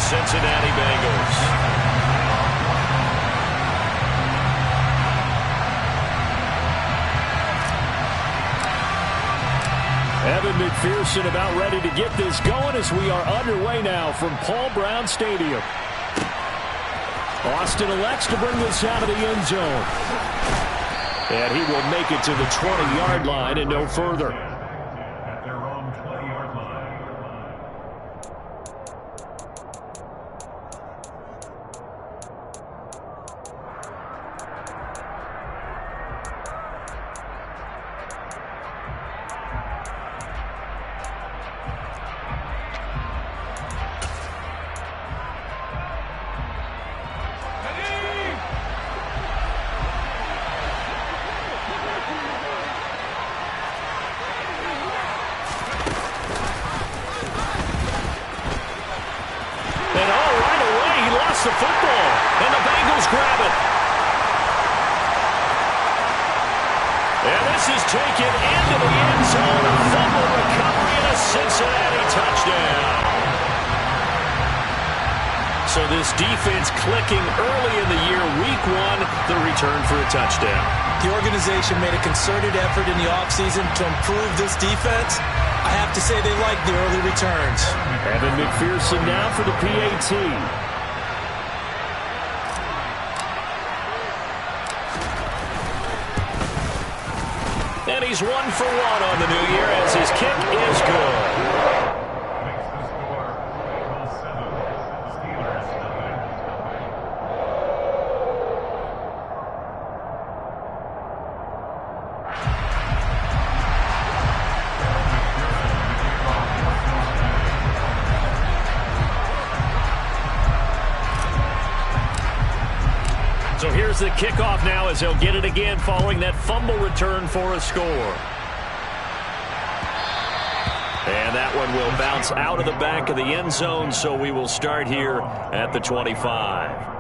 Cincinnati Bengals. Evan McPherson about ready to get this going as we are underway now from Paul Brown Stadium. Austin elects to bring this out of the end zone. And he will make it to the 20-yard line and no further. At their own 20-yard line. The football, and the Bengals grab it. And this is taken into the end zone. A fumble recovery and a Cincinnati touchdown. So this defense clicking early in the year, week one, the return for a touchdown. The organization made a concerted effort in the offseason to improve this defense. I have to say they like the early returns. Evan McPherson now for the PAT. And he's 1 for 1 on the new year as his kick is good. So here's the kickoff now as he'll get it again following that fumble return for a score. And that one will bounce out of the back of the end zone, so we will start here at the 25.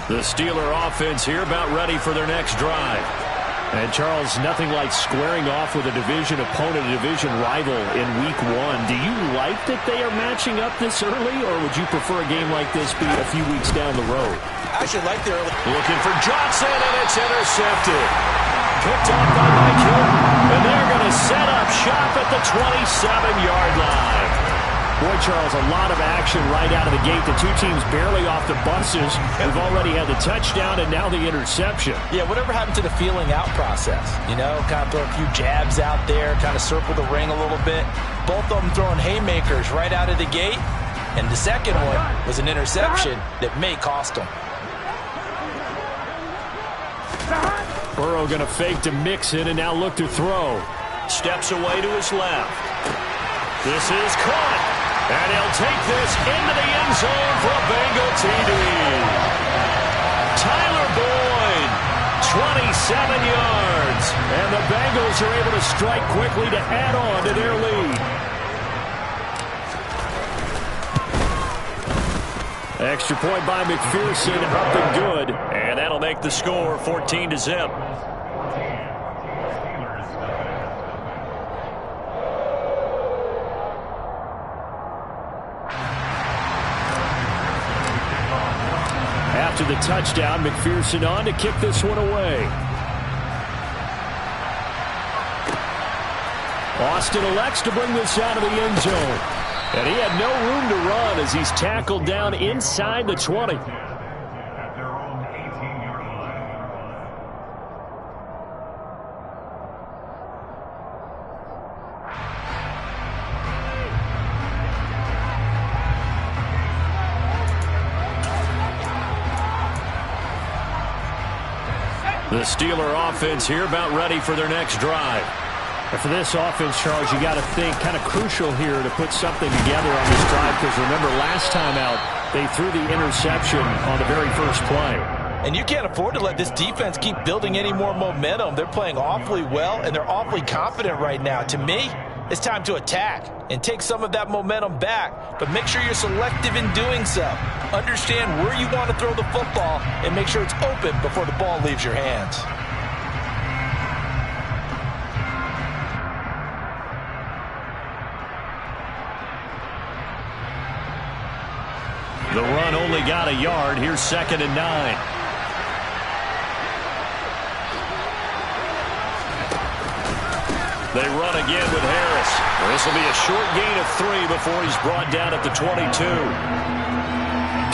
The Steeler offense here about ready for their next drive. And Charles, nothing like squaring off with a division opponent, a division rival in week one. Do you like that they are matching up this early, or would you prefer a game like this be a few weeks down the road? I actually like the early. Looking for Johnson, and it's intercepted. Picked off by Mike Hill, and they're going to set up shop at the 27-yard line. Boy, Charles, a lot of action right out of the gate. The two teams barely off the buses. We've already had the touchdown and now the interception. Yeah, whatever happened to the feeling out process? You know, kind of throw a few jabs out there, kind of circle the ring a little bit. Both of them throwing haymakers right out of the gate. And the second one was an interception that may cost them. Burrow going to fake to Mixon and now look to throw. Steps away to his left. This is caught. And he'll take this into the end zone for a Bengal TD. Tyler Boyd, 27 yards. And the Bengals are able to strike quickly to add on to their lead. Extra point by McPherson, up and good. And that'll make the score 14-0. After the touchdown, McPherson on to kick this one away. Austin elects to bring this out of the end zone. And he had no room to run as he's tackled down inside the 20. At their own 18-yard line. The Steeler offense here about ready for their next drive. And for this offense, Charles, you got to think kind of crucial here to put something together on this drive, because remember last time out they threw the interception on the very first play. And you can't afford to let this defense keep building any more momentum. They're playing awfully well, and they're awfully confident right now. To me, it's time to attack and take some of that momentum back, but make sure you're selective in doing so. Understand where you want to throw the football and make sure it's open before the ball leaves your hands. The run only got a yard. Here's 2nd and 9. They run again with Harris. This will be a short gain of 3 before he's brought down at the 22.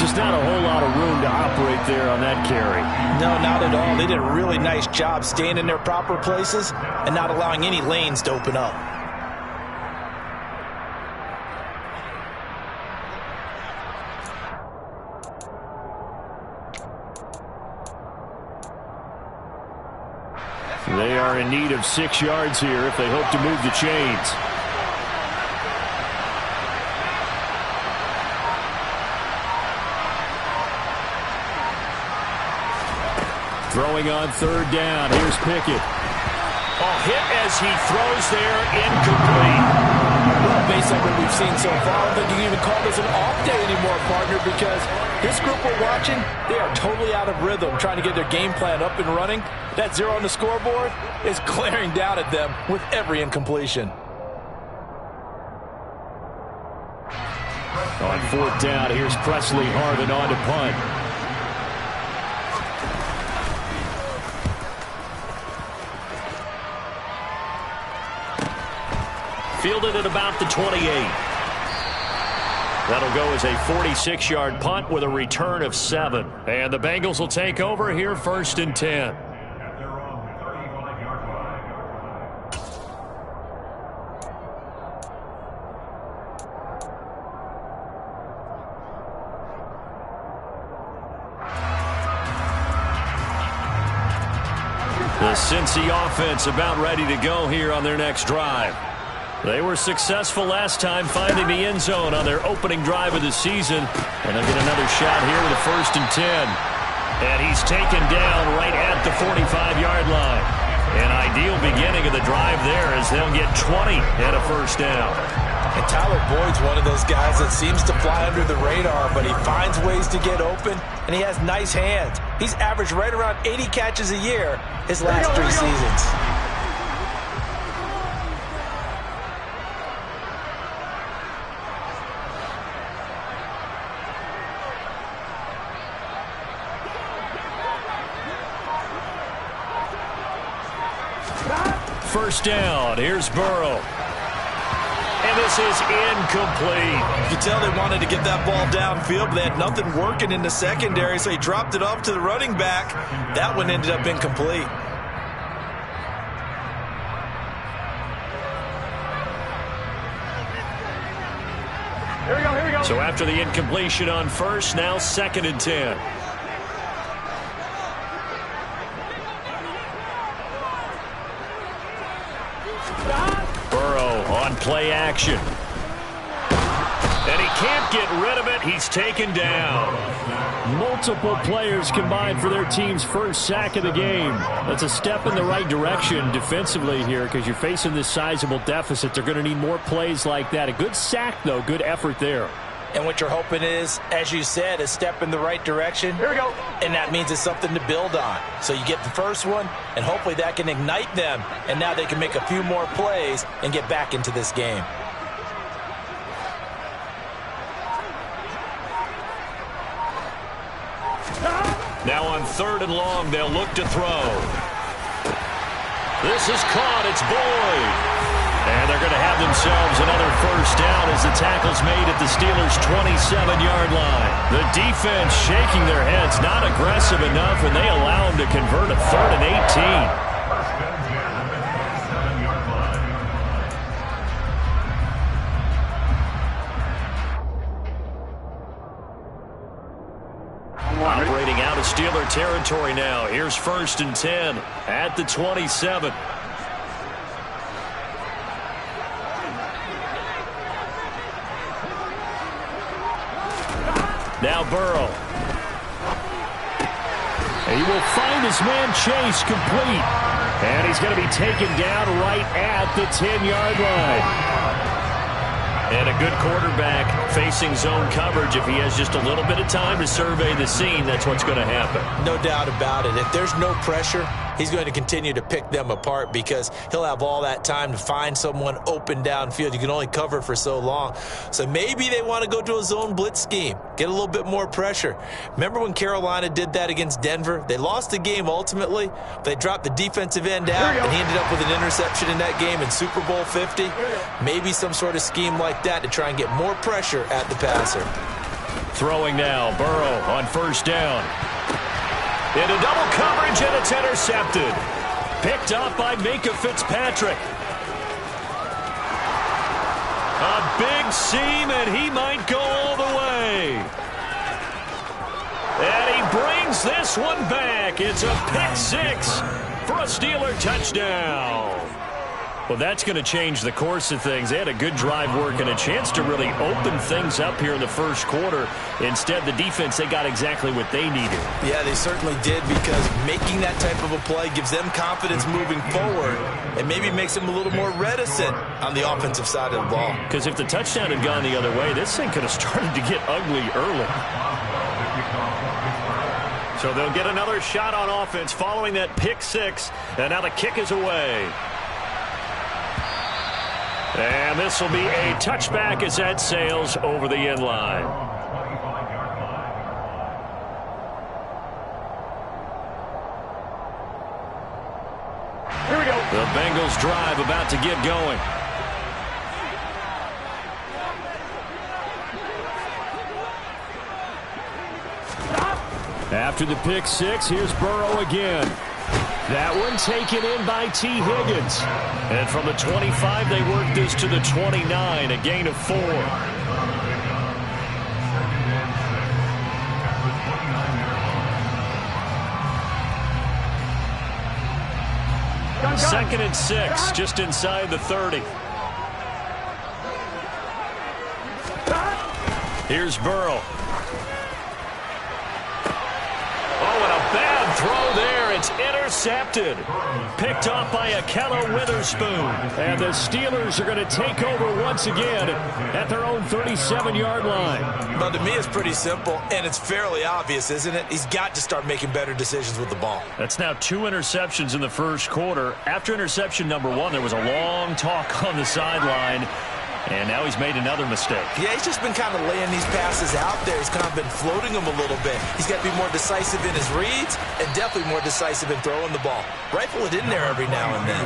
Just not a whole lot of room to operate there on that carry. No, not at all. They did a really nice job staying in their proper places and not allowing any lanes to open up. They are in need of 6 yards here if they hope to move the chains. Throwing on 3rd down. Here's Pickett. Hit as he throws there, incomplete. Well, based on what we've seen so far, I don't think you can even call this an off day anymore, partner, because this group we're watching, they are totally out of rhythm, trying to get their game plan up and running. That 0 on the scoreboard is glaring down at them with every incompletion. On 4th down, here's Presley Harvin on to punt. Fielded at about the 28. That'll go as a 46-yard punt with a return of 7. And the Bengals will take over here 1st and 10. At their own 35-yard line. The Cincy offense about ready to go here on their next drive. They were successful last time finding the end zone on their opening drive of the season. And they'll get another shot here with a 1st and 10. And he's taken down right at the 45-yard line. An ideal beginning of the drive there as they'll get 20 and a 1st down. And Tyler Boyd's one of those guys that seems to fly under the radar, but he finds ways to get open, and he has nice hands. He's averaged right around 80 catches a year his last 3 seasons. First down. Here's Burrow. And this is incomplete. You could tell they wanted to get that ball downfield, but they had nothing working in the secondary, so he dropped it off to the running back. That one ended up incomplete. Here we go. So after the incompletion on 1st, now 2nd and 10. On play action. And he can't get rid of it. He's taken down. Multiple players combined for their team's first sack of the game. That's a step in the right direction defensively here because you're facing this sizable deficit. They're going to need more plays like that. A good sack, though. Good effort there. And what you're hoping is, as you said, a step in the right direction. Here we go. And that means it's something to build on. So you get the first one, and hopefully that can ignite them. And now they can make a few more plays and get back into this game. Now on 3rd and long, they'll look to throw. This is caught. It's Boyd. And they're going to have themselves another 1st down as the tackle's made at the Steelers' 27-yard line. The defense shaking their heads, not aggressive enough, and they allow them to convert a 3rd and 18. First and 10 at the 27-yard line. Operating out of Steeler territory now. Here's 1st and 10 at the 27. Now Burrow. He will find his man Chase complete. And he's going to be taken down right at the 10-yard line. And a good quarterback facing zone coverage. If he has just a little bit of time to survey the scene, that's what's going to happen. No doubt about it. If there's no pressure, he's going to continue to pick them apart because he'll have all that time to find someone open downfield. You can only cover for so long. So maybe they want to go to a zone blitz scheme, get a little bit more pressure. Remember when Carolina did that against Denver? They lost the game ultimately. They dropped the defensive end out, and he ended up with an interception in that game in Super Bowl 50. Maybe some sort of scheme like that to try and get more pressure at the passer. Throwing now, Burrow on first down. Into double coverage, and it's intercepted. Picked up by Minka Fitzpatrick. A big seam, and he might go all the way. And he brings this one back. It's a pick six for a Steeler touchdown. Well, that's going to change the course of things. They had a good drive work and a chance to really open things up here in the first quarter. Instead, the defense, they got exactly what they needed. Yeah, they certainly did, because making that type of a play gives them confidence moving forward and maybe makes them a little more reticent on the offensive side of the ball. Because if the touchdown had gone the other way, this thing could have started to get ugly early. So they'll get another shot on offense following that pick six, and now the kick is away. And this will be a touchback as that sails over the end line. Here we go. The Bengals drive about to get going. After the pick six, here's Burrow again. That one taken in by T. Higgins. And from the 25, they work this to the 29, a gain of 4. Second and 6, just inside the 30. Here's Burrow. Oh, and a bad throw there. It's intercepted. Picked off by Akello Witherspoon. And the Steelers are going to take over once again at their own 37-yard line. Well, to me, it's pretty simple, and it's fairly obvious, isn't it? He's got to start making better decisions with the ball. That's now 2 interceptions in the first quarter. After interception number 1, there was a long talk on the sideline. And now he's made another mistake. Yeah, he's just been kind of laying these passes out there. He's kind of been floating them a little bit. He's got to be more decisive in his reads and definitely more decisive in throwing the ball. Rifle it in there every now and then.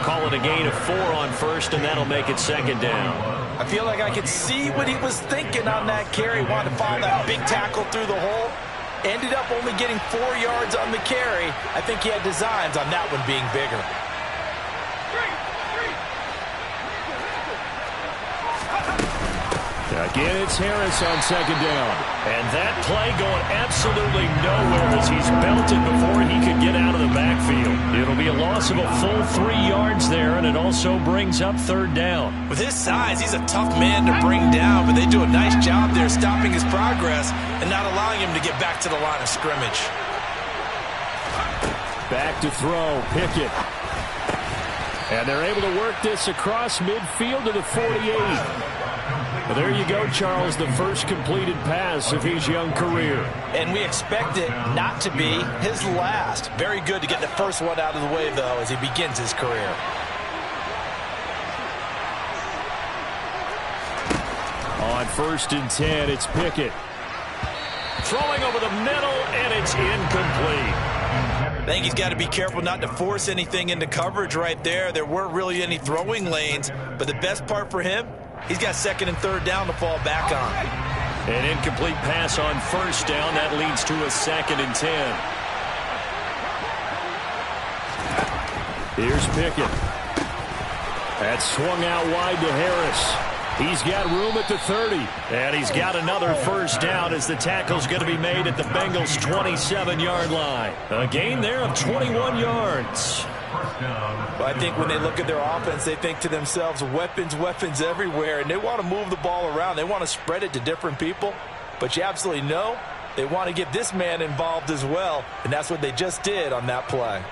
Call it a gain of 4 on first, and that'll make it second down. I feel like I could see what he was thinking on that carry. Wanted to follow that big tackle through the hole. Ended up only getting 4 yards on the carry. I think he had designs on that one being bigger. Again, it's Harris on second down. And that play going absolutely nowhere as he's belted before he could get out of the backfield. It'll be a loss of a full 3 yards there, and it also brings up third down. With his size, he's a tough man to bring down, but they do a nice job there stopping his progress and not allowing him to get back to the line of scrimmage. Back to throw, Pickett. And they're able to work this across midfield to the 48. Well, there you go, Charles, the first completed pass of his young career. And we expect it not to be his last. Very good to get the first one out of the way, though, as he begins his career. On first and 10, it's Pickett. Throwing over the middle, and it's incomplete. I think he's got to be careful not to force anything into coverage right there. There weren't really any throwing lanes, but the best part for him, he's got second and third down to fall back on. An incomplete pass on first down. That leads to a second and 10. Here's Pickett. That's swung out wide to Harris. He's got room at the 30. And he's got another first down as the tackle's going to be made at the Bengals' 27-yard line. A gain there of 21 yards. Well, I think when they look at their offense, they think to themselves, weapons, weapons everywhere, and they want to move the ball around. They want to spread it to different people, but you absolutely know they want to get this man involved as well, and that's what they just did on that play.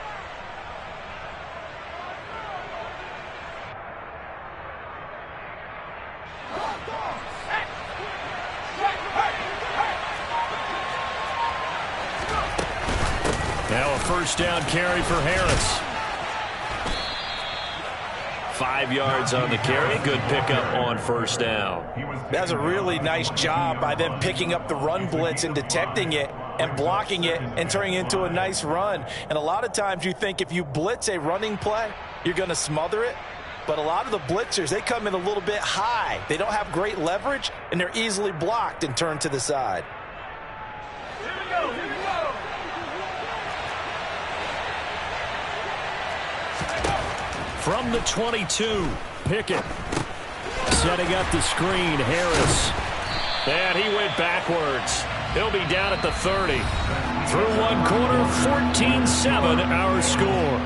Now a first down carry for Harris. 5 yards on the carry. Good pickup on first down. That's a really nice job by them picking up the run blitz and detecting it and blocking it and turning it into a nice run. And a lot of times you think if you blitz a running play, you're going to smother it. But a lot of the blitzers, they come in a little bit high. They don't have great leverage, and they're easily blocked and turned to the side. Here we go, here we go. From the 22, Pickett. Setting up the screen, Harris. And he went backwards. He'll be down at the 30. Through one quarter, 14-7 our score.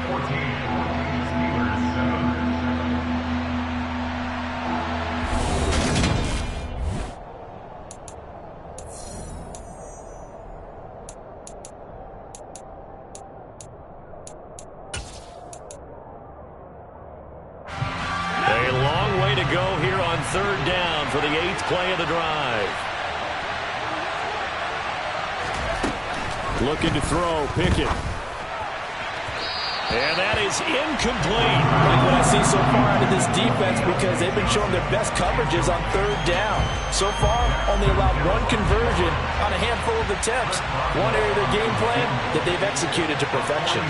Third down for the 8th play of the drive. Looking to throw, Pickett. And that is incomplete. Like what I see so far out of this defense, because they've been showing their best coverages on third down. So far, only allowed one conversion on a handful of attempts. One area of their game plan that they've executed to perfection.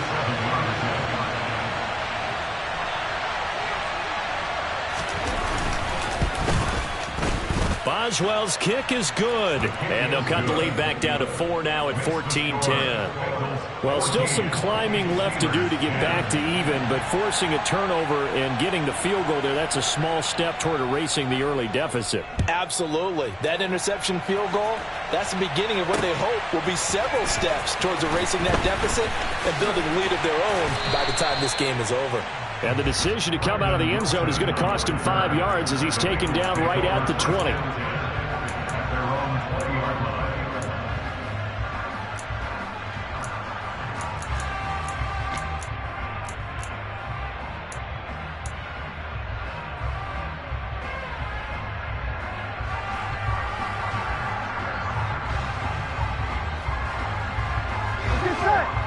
Boswell's kick is good. And they'll cut the lead back down to 4 now at 14-10. Well, still some climbing left to do to get back to even, but forcing a turnover and getting the field goal there, that's a small step toward erasing the early deficit. Absolutely. That interception field goal, that's the beginning of what they hope will be several steps towards erasing that deficit and building a lead of their own by the time this game is over. And the decision to come out of the end zone is going to cost him 5 yards as he's taken down right at the 20.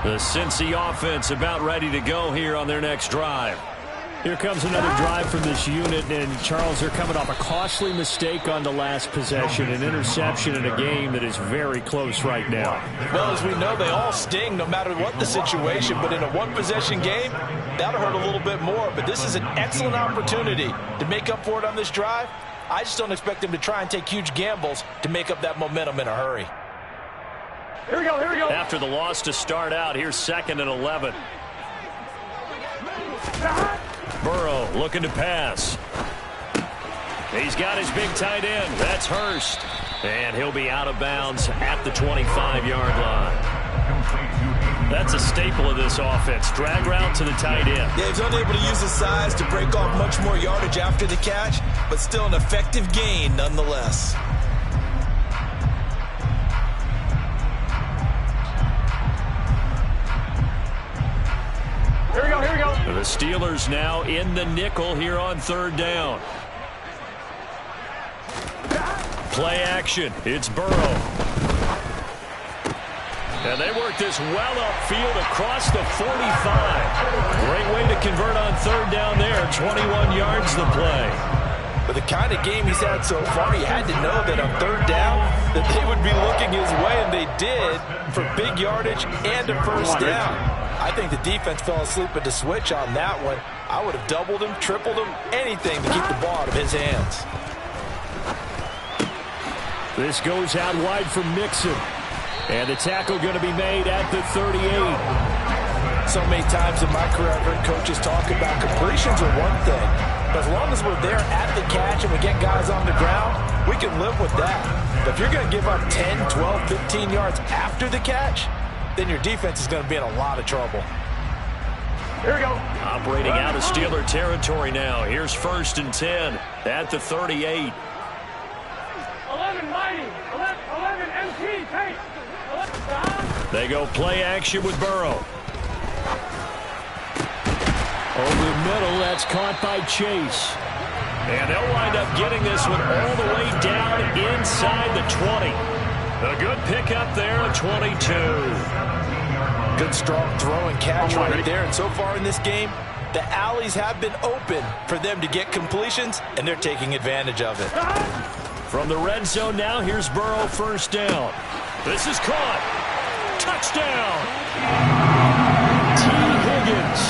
The Cincy offense about ready to go here on their next drive. Here comes another drive from this unit, and Charles, they're coming off a costly mistake on the last possession, an interception in a game that is very close right now. Well, as we know, they all sting no matter what the situation, but in a one-possession game, that'll hurt a little bit more. But this is an excellent opportunity to make up for it on this drive. I just don't expect them to try and take huge gambles to make up that momentum in a hurry. Here we go, here we go. After the loss to start out, here's 2nd and 11. Burrow looking to pass. He's got his big tight end. That's Hurst. And he'll be out of bounds at the 25-yard line. That's a staple of this offense. Drag route to the tight end. Yeah, he's unable to use his size to break off much more yardage after the catch, but still an effective gain nonetheless. Here we go, here we go. The Steelers now in the nickel here on 3rd down. Play action. It's Burrow. And they work this well upfield across the 45. Great way to convert on 3rd down there. 21 yards the play. But the kind of game he's had so far, you had to know that on 3rd down that they would be looking his way, and they did, for big yardage and a first down. I think the defense fell asleep at the switch on that one. I would have doubled him, tripled him, anything to keep the ball out of his hands. This goes out wide for Mixon. And the tackle going to be made at the 38. So many times in my career, I've heard coaches talk about completions are one thing. But as long as we're there at the catch and we get guys on the ground, we can live with that. But if you're going to give up 10, 12, 15 yards after the catch, then your defense is going to be in a lot of trouble. Here we go. Operating out of Steeler territory now. Here's 1st and 10 at the 38. 11 mighty. 11 MT. Take. They go play action with Burrow. Over the middle, that's caught by Chase. And they'll wind up getting this one all the way down inside the 20. A good pickup there at 22. Good strong throw and catch right there. And so far in this game, the alleys have been open for them to get completions, and they're taking advantage of it. From the red zone now, here's Burrow, first down. This is caught. Touchdown. T. Higgins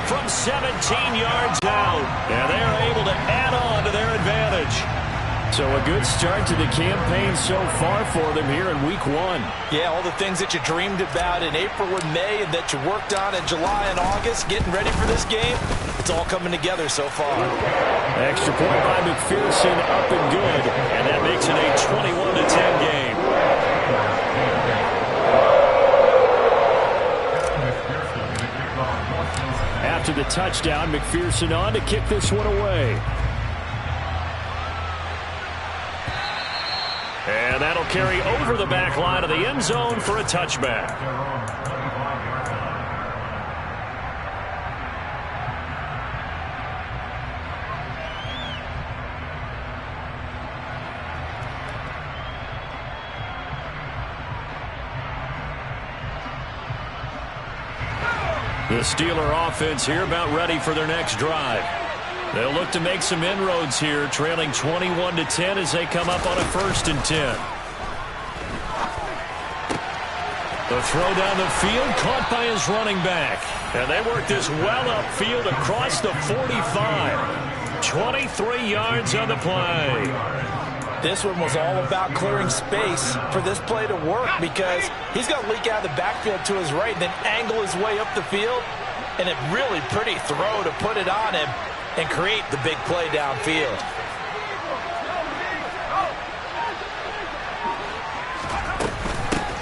from 17 yards out. And they're able to add on to their advantage. So a good start to the campaign so far for them here in week 1. Yeah, all the things that you dreamed about in April and May and that you worked on in July and August, getting ready for this game, it's all coming together so far. Extra point by McPherson, up and good. And that makes it a 21-10 game. After the touchdown, McPherson on to kick this one away. And that'll carry over the back line of the end zone for a touchback. The Steeler offense here about ready for their next drive. They'll look to make some inroads here, trailing 21-10 as they come up on a 1st and 10. The throw down the field, caught by his running back. And they work this well upfield across the 45. 23 yards on the play. This one was all about clearing space for this play to work because he's going to leak out of the backfield to his right and then angle his way up the field. And a really pretty throw to put it on him and create the big play downfield.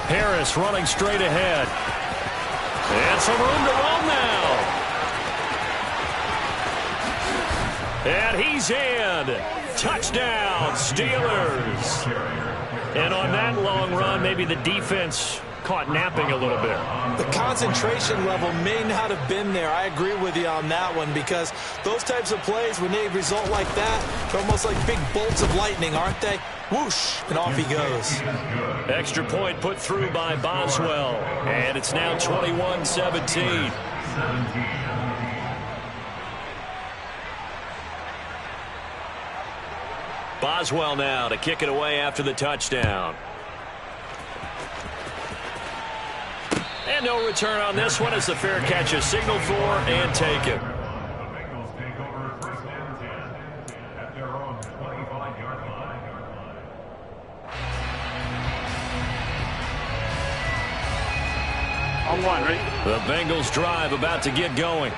Harris running straight ahead. And some room to run now. And he's in. Touchdown, Steelers. And on that long run, maybe the defense caught napping a little bit. The concentration level may not have been there. I agree with you on that one because those types of plays, when they result like that, they're almost like big bolts of lightning, aren't they? Whoosh, and off he goes. Extra point put through by Boswell. And it's now 21-17. Boswell now to kick it away after the touchdown. And no return on this one as the fair catch is signaled for and taken. On one, ready? The Bengals drive about to get going.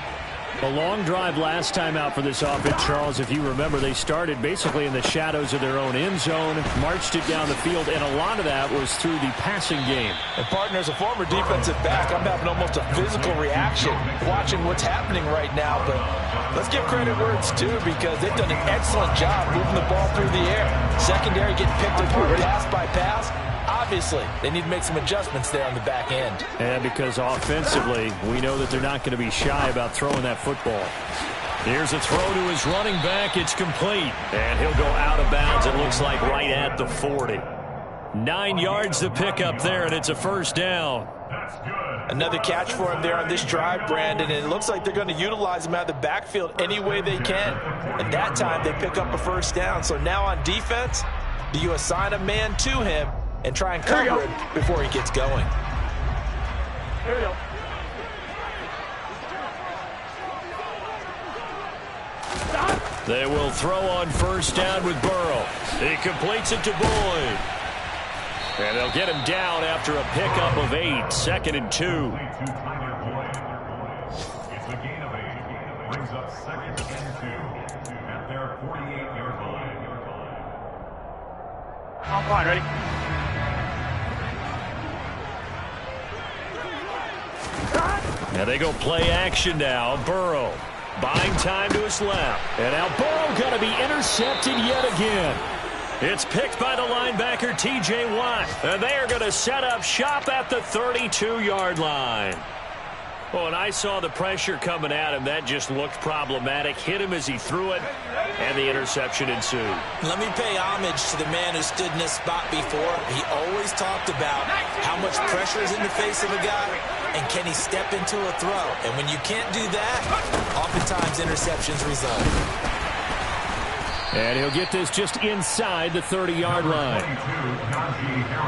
A long drive last time out for this offense, Charles. If you remember, they started basically in the shadows of their own end zone, marched it down the field, and a lot of that was through the passing game. And, partner, as a former defensive back, I'm having almost a physical reaction watching what's happening right now. But let's give credit where it's due because they've done an excellent job moving the ball through the air. Secondary getting picked apart pass by pass. Obviously, they need to make some adjustments there on the back end. And because offensively, we know that they're not going to be shy about throwing that football. Here's a throw to his running back. It's complete. And he'll go out of bounds, it looks like, right at the 40. 9 yards to pick up there, and it's a first down. Another catch for him there on this drive, Brandon, and it looks like they're going to utilize him out of the backfield any way they can. And that time, they pick up a first down. So now on defense, do you assign a man to him and try and cover it before he gets going? Here we go. They will throw on first down with Burrow. He completes it to Boyd. And they'll get him down after a pickup of 8, 2nd and 2. It's a gain of 8. Brings up 2nd and 2 at their 48-yard line. On fine, ready? Now they go play action now. Burrow buying time to his left. And now Burrow going to be intercepted yet again. It's picked by the linebacker, T.J. Watt. And they are going to set up shop at the 32-yard line. Oh, and I saw the pressure coming at him. That just looked problematic. Hit him as he threw it, and the interception ensued. Let me pay homage to the man who stood in this spot before. He always talked about how much pressure is in the face of a guy, and can he step into a throw. And when you can't do that, oftentimes interceptions result. And he'll get this just inside the 30-yard line.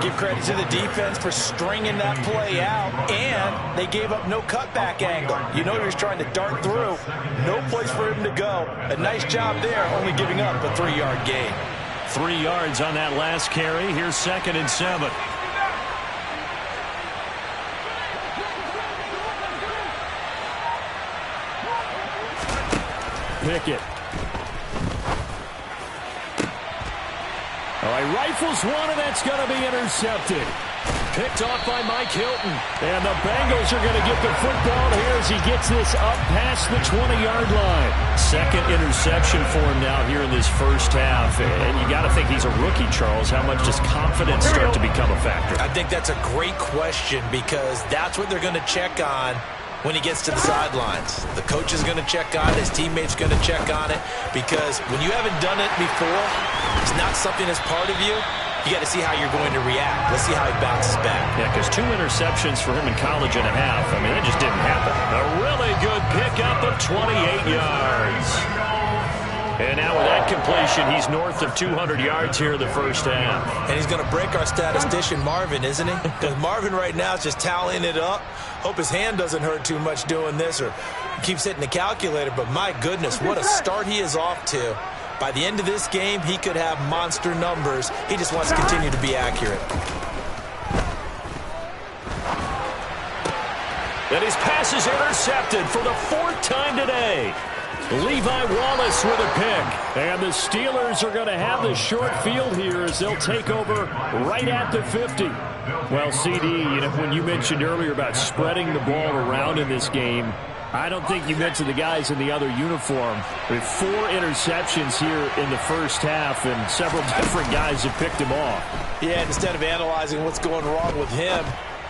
Give credit to the defense for stringing that play out, and they gave up no cutback angle. You know he was trying to dart through. No place for him to go. A nice job there, only giving up a 3-yard gain. 3 yards on that last carry. Here's 2nd and 7. Pickett. All right, rifles one, and that's going to be intercepted. Picked off by Mike Hilton. And the Bengals are going to get the football here as he gets this up past the 20-yard line. 2nd interception for him now here in this first half. And you got to think he's a rookie, Charles. How much does confidence start to become a factor? I think that's a great question because that's what they're going to check on when he gets to the sidelines. The coach is going to check on it. His teammates going to check on it because when you haven't done it before, it's not something that's part of you. You got to see how you're going to react. Let's see how he bounces back. Yeah, because 2 interceptions for him in college and a half. I mean, that just didn't happen. A really good pickup of 28 yards. And now with that completion, he's north of 200 yards here in the first half. And he's going to break our statistician, Marvin, isn't he? Because Marvin right now is just tallying it up. Hope his hand doesn't hurt too much doing this or keeps hitting the calculator. But my goodness, what a start he is off to. By the end of this game, he could have monster numbers. He just wants to continue to be accurate. And his pass is intercepted for the 4th time today. Levi Wallace with a pick. And the Steelers are going to have the short field here as they'll take over right at the 50. Well, CD, you know, when you mentioned earlier about spreading the ball around in this game, I don't think you mentioned the guys in the other uniform. With 4 interceptions here in the first half, and several different guys have picked him off. Yeah, instead of analyzing what's going wrong with him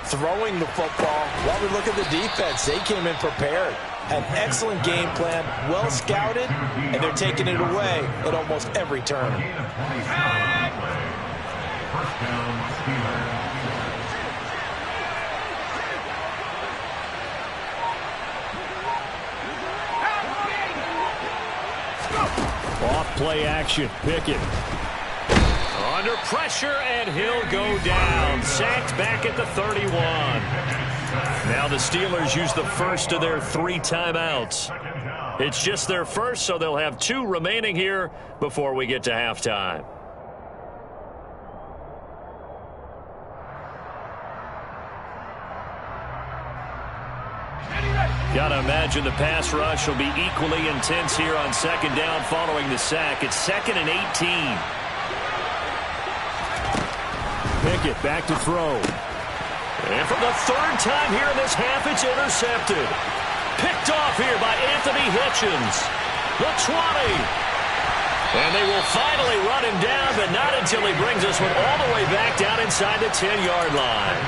throwing the football, while we look at the defense, they came in prepared. Had an excellent game plan, well scouted, and they're taking it away at almost every turn. Off play action, Pickett. Under pressure, and he'll go down. Sacked back at the 31. Now the Steelers use the first of their 3 timeouts. It's just their first, so they'll have 2 remaining here before we get to halftime. Gotta imagine the pass rush will be equally intense here on 2nd down following the sack. It's 2nd and 18. Pickett back to throw. And for the 3rd time here in this half, it's intercepted. Picked off here by Anthony Hitchens. The 20. And they will finally run him down, but not until he brings this one all the way back down inside the 10-yard line.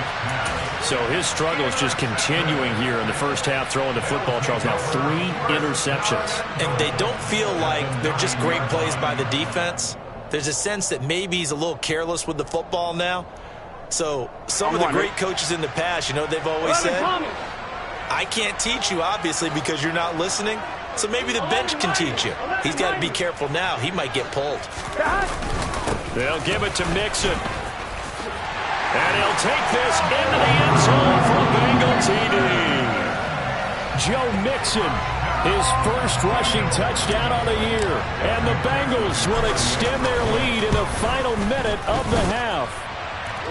So his struggle is just continuing here in the first half, throwing the football, Charles. Now 3 interceptions. And they don't feel like they're just great plays by the defense. There's a sense that maybe he's a little careless with the football now. So some of the great coaches in the past, you know, they've always said, I can't teach you, obviously, because you're not listening. So maybe the bench can teach you. He's got to be careful now. He might get pulled. They'll give it to Mixon. And he'll take this into the end zone for a Bengal TD. Joe Mixon, his first rushing touchdown on the year. And the Bengals will extend their lead in the final minute of the half.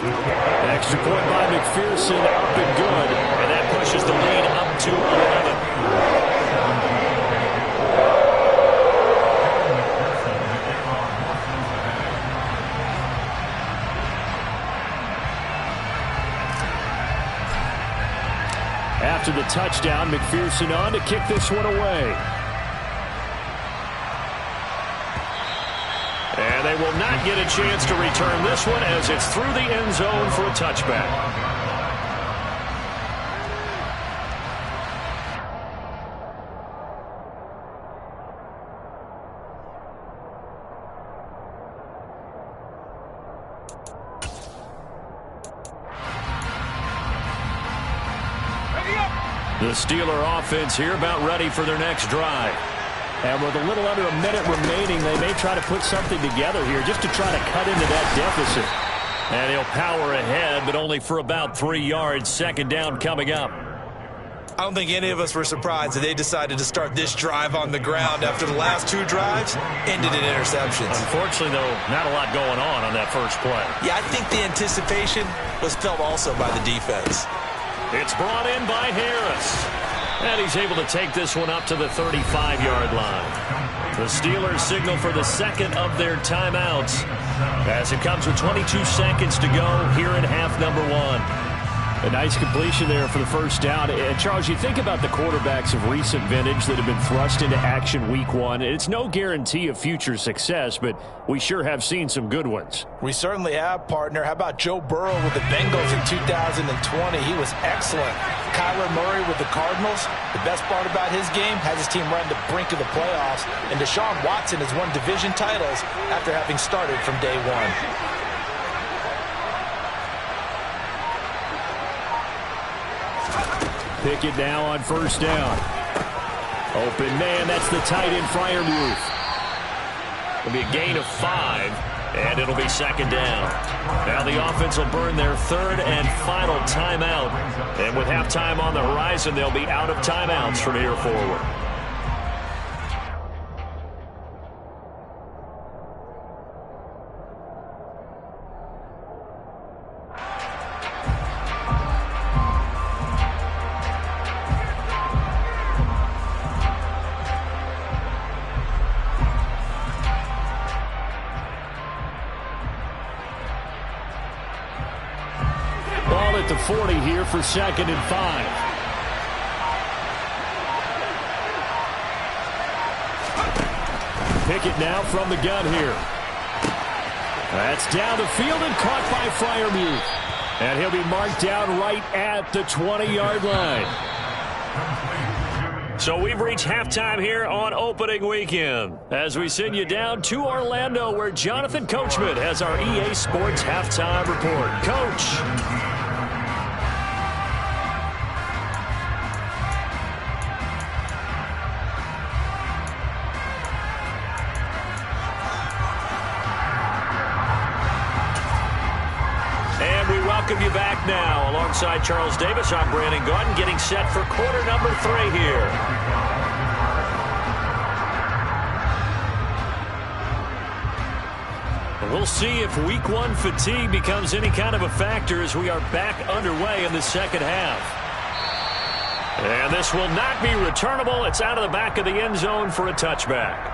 Extra point by McPherson, up and good. And that pushes the lead up to 11. After the touchdown, McPherson on to kick this one away. And they will not get a chance to return this one as it's through the end zone for a touchback. The Steeler offense here about ready for their next drive. And with a little under a minute remaining, they may try to put something together here just to try to cut into that deficit. And he'll power ahead, but only for about 3 yards. Second down coming up. I don't think any of us were surprised that they decided to start this drive on the ground after the last 2 drives ended in interceptions. Unfortunately, though, not a lot going on that first play. Yeah, I think the anticipation was felt also by the defense. It's brought in by Harris. And he's able to take this one up to the 35-yard line. The Steelers signal for the second of their timeouts as it comes with 22 seconds to go here in half number 1. A nice completion there for the first down. And, Charles, you think about the quarterbacks of recent vintage that have been thrust into action week 1. It's no guarantee of future success, but we sure have seen some good ones. We certainly have, partner. How about Joe Burrow with the Bengals in 2020? He was excellent. Kyler Murray with the Cardinals. The best part about his game has his team run to the brink of the playoffs. And Deshaun Watson has won division titles after having started from day 1. Pickett now on first down. Open man, that's the tight end Freiermuth. It'll be a gain of 5, and it'll be second down. Now the offense will burn their third and final timeout. And with halftime on the horizon, they'll be out of timeouts from here forward. At the 40 here for second and 5. Pickett now from the gun here. That's down the field and caught by Freiermuth. And he'll be marked down right at the 20-yard line. So we've reached halftime here on opening weekend as we send you down to Orlando where Jonathan Coachman has our EA Sports halftime report. Coach. Welcome you back now. Alongside Charles Davis, I'm Brandon Gaudin, getting set for quarter number 3 here. We'll see if week 1 fatigue becomes any kind of a factor as we are back underway in the second half. And this will not be returnable. It's out of the back of the end zone for a touchback.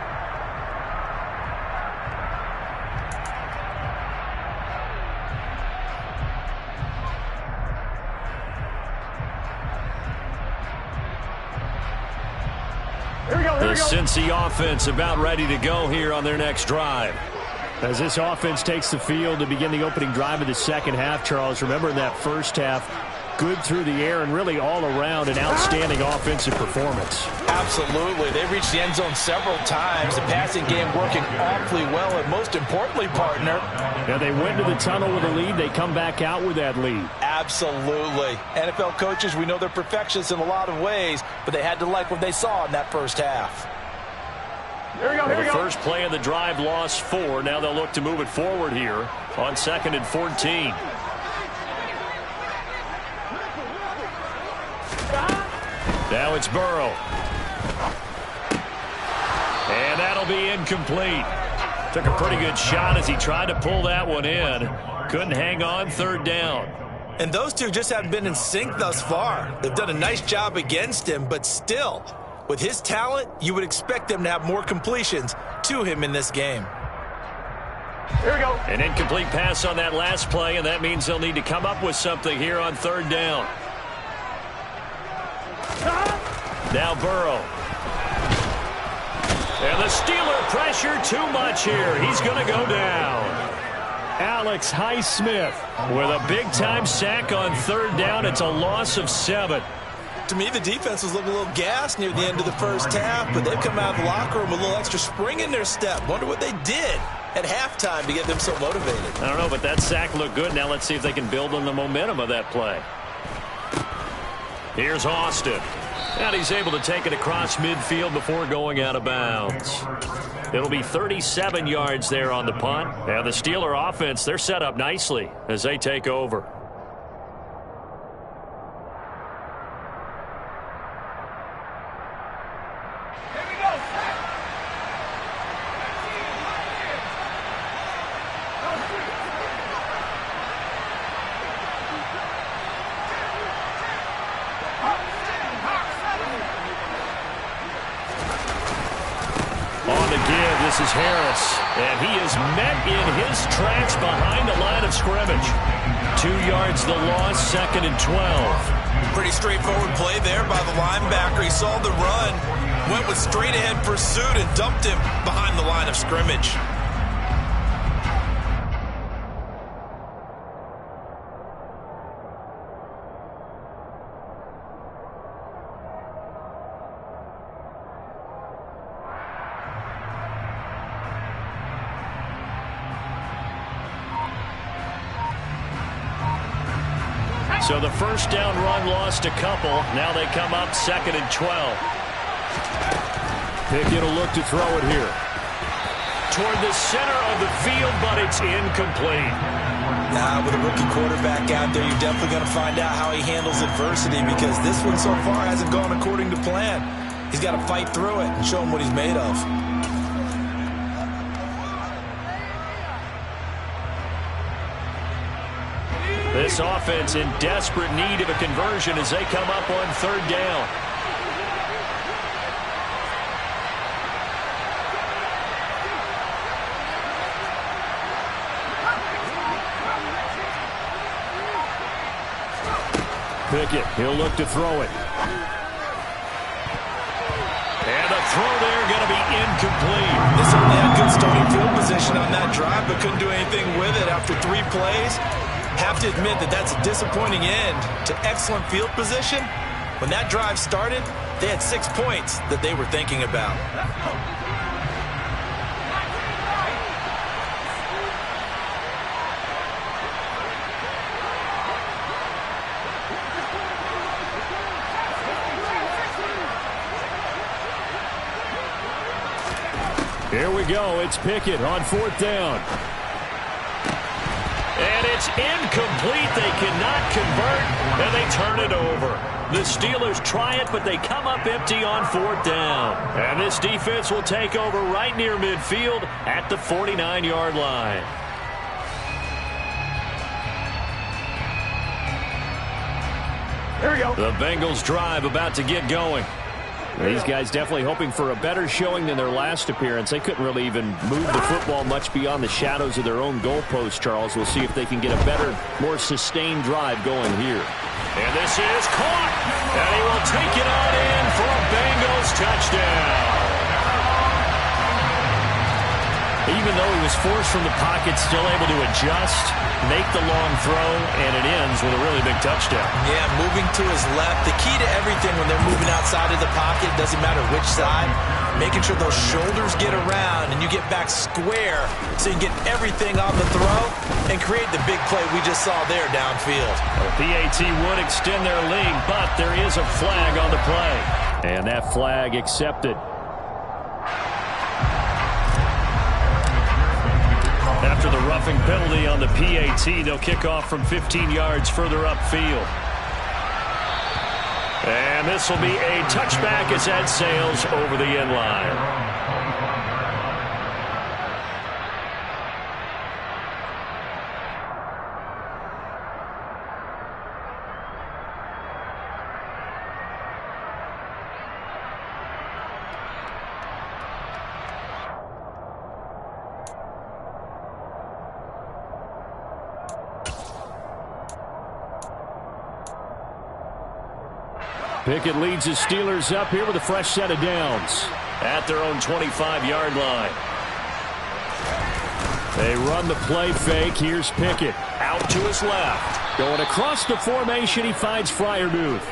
The Cincy offense about ready to go here on their next drive. As this offense takes the field to begin the opening drive of the second half, Charles, remember in that first half, good through the air and really all around an outstanding offensive performance. Absolutely. They reached the end zone several times. The passing game working awfully well, and most importantly, partner. Now they went to the tunnel with a lead. They come back out with that lead. Absolutely. NFL coaches, we know they're perfectionists in a lot of ways, but they had to like what they saw in that first half. Here we go, here we go. The first play of the drive lost 4. Now they'll look to move it forward here on 2nd and 14. Now it's Burrow. And that'll be incomplete. Took a pretty good shot as he tried to pull that one in. Couldn't hang on, 3rd down. And those two just haven't been in sync thus far. They've done a nice job against him, but still, with his talent, you would expect them to have more completions to him in this game. Here we go. An incomplete pass on that last play, and that means they'll need to come up with something here on 3rd down. Now Burrow. And the Steeler pressure too much here. He's going to go down. Alex Highsmith with a big-time sack on third down. It's a loss of 7. To me, the defense was looking a little gassed near the end of the first half, but they've come out of the locker room with a little extra spring in their step. Wonder what they did at halftime to get them so motivated. I don't know, but that sack looked good. Now let's see if they can build on the momentum of that play. Here's Austin. And he's able to take it across midfield before going out of bounds. It'll be 37 yards there on the punt. And the Steeler offense, they're set up nicely as they take over. This is Harris, and he is met in his tracks behind the line of scrimmage. 2 yards the loss, 2nd and 12. Pretty straightforward play there by the linebacker. He saw the run, went with straight-ahead pursuit, and dumped him behind the line of scrimmage. So the first down run lost a couple. Now they come up 2nd and 12. Pickett will look to throw it here. Toward the center of the field, but it's incomplete. With a rookie quarterback out there, you're definitely going to find out how he handles adversity, because this one so far hasn't gone according to plan. He's got to fight through it and show him what he's made of. This offense in desperate need of a conversion as they come up on 3rd down. Pickett, he'll look to throw it. And the throw there going to be incomplete. They certainly had good starting field position on that drive, but couldn't do anything with it after 3 plays. Have to admit that that's a disappointing end to excellent field position. When that drive started, they had 6 points that they were thinking about. Here we go. It's Pickett on 4th down. And it's incomplete. They cannot convert, and they turn it over. The Steelers try it, but they come up empty on 4th down. And this defense will take over right near midfield at the 49-yard line. Here we go. The Bengals drive about to get going. These guys definitely hoping for a better showing than their last appearance. They couldn't really even move the football much beyond the shadows of their own goalpost, Charles. We'll see if they can get a better, more sustained drive going here. And this is caught. And he will take it on in for a Bengals touchdown. Even though he was forced from the pocket, still able to adjust, make the long throw, and it ends with a really big touchdown. Yeah, moving to his left. The key to everything when they're moving outside of the pocket, doesn't matter which side, making sure those shoulders get around and you get back square so you can get everything on the throw and create the big play we just saw there downfield. Well, PAT would extend their lead, but there is a flag on the play. And that flag accepted. After the roughing penalty on the PAT, they'll kick off from 15 yards further upfield. And this will be a touchback as that sails over the end line. Pickett leads his Steelers up here with a fresh set of downs. at their own 25-yard line. They run the play fake. Here's Pickett out to his left. Going across the formation, he finds Freiermuth.